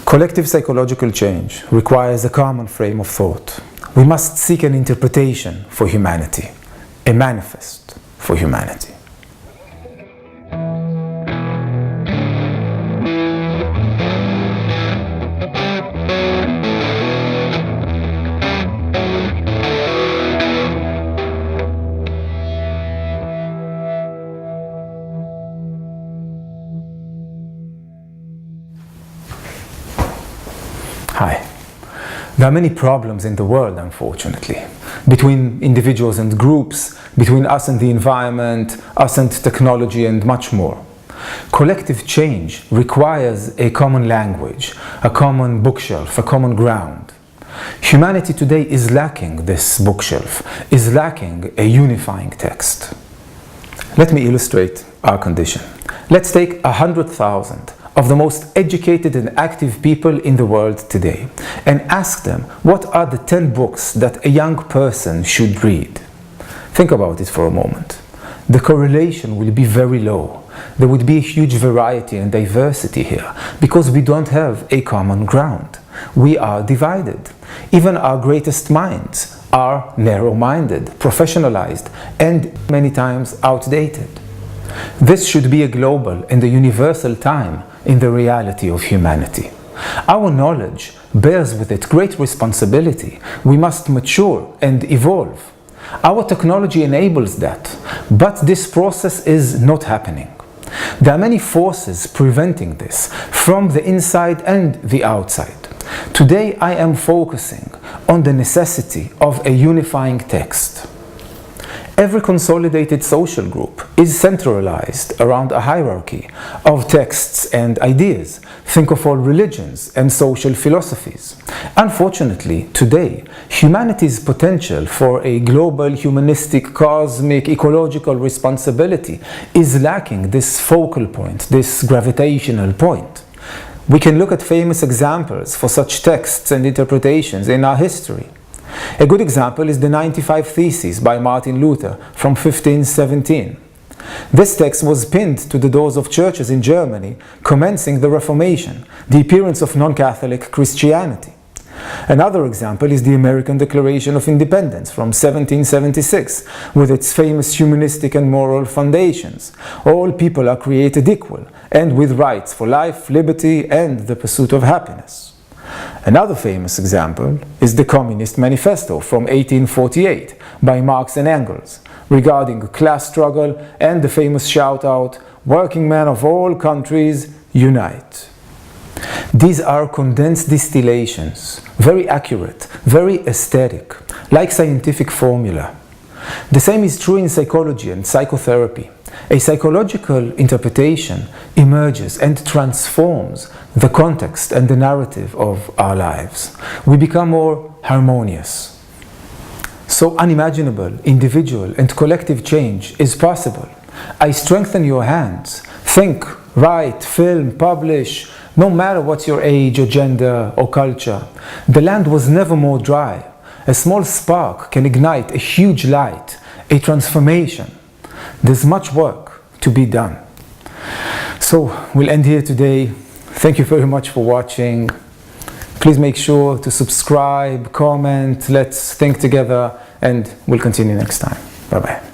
Collective psychological change requires a common frame of thought. We must seek an interpretation for humanity, a manifest for humanity. Hi. There are many problems in the world, unfortunately, between individuals and groups, between us and the environment, us and technology, and much more. Collective change requires a common language, a common bookshelf, a common ground. Humanity today is lacking this bookshelf, is lacking a unifying text. Let me illustrate our condition. Let's take 100,000 of the most educated and active people in the world today and ask them what are the 10 books that a young person should read. Think about it for a moment. The correlation will be very low. There would be a huge variety and diversity here because we don't have a common ground. We are divided. Even our greatest minds are narrow-minded, professionalized, and many times outdated. This should be a global and a universal time in the reality of humanity. Our knowledge bears with it great responsibility. We must mature and evolve. Our technology enables that, but this process is not happening. There are many forces preventing this from the inside and the outside. Today I am focusing on the necessity of a unifying text. Every consolidated social group is centralized around a hierarchy of texts and ideas. Think of all religions and social philosophies. Unfortunately, today, humanity's potential for a global, humanistic, cosmic, ecological responsibility is lacking this focal point, this gravitational point. We can look at famous examples for such texts and interpretations in our history. A good example is the 95 Theses by Martin Luther from 1517. This text was pinned to the doors of churches in Germany, commencing the Reformation, the appearance of non-Catholic Christianity. Another example is the American Declaration of Independence from 1776, with its famous humanistic and moral foundations. All people are created equal, and with rights for life, liberty, and the pursuit of happiness. Another famous example is the Communist Manifesto from 1848 by Marx and Engels, regarding class struggle and the famous shout-out, "Working men of all countries, unite." These are condensed distillations, very accurate, very aesthetic, like scientific formula. The same is true in psychology and psychotherapy. A psychological interpretation emerges and transforms the context and the narrative of our lives. We become more harmonious. So unimaginable, individual and collective change is possible. I strengthen your hands. Think, write, film, publish, no matter what your age or gender or culture. The land was never more dry. A small spark can ignite a huge light, a transformation. There's much work to be done. So we'll end here today. Thank you very much for watching. Please make sure to subscribe, comment, let's think together, and we'll continue next time. Bye-bye.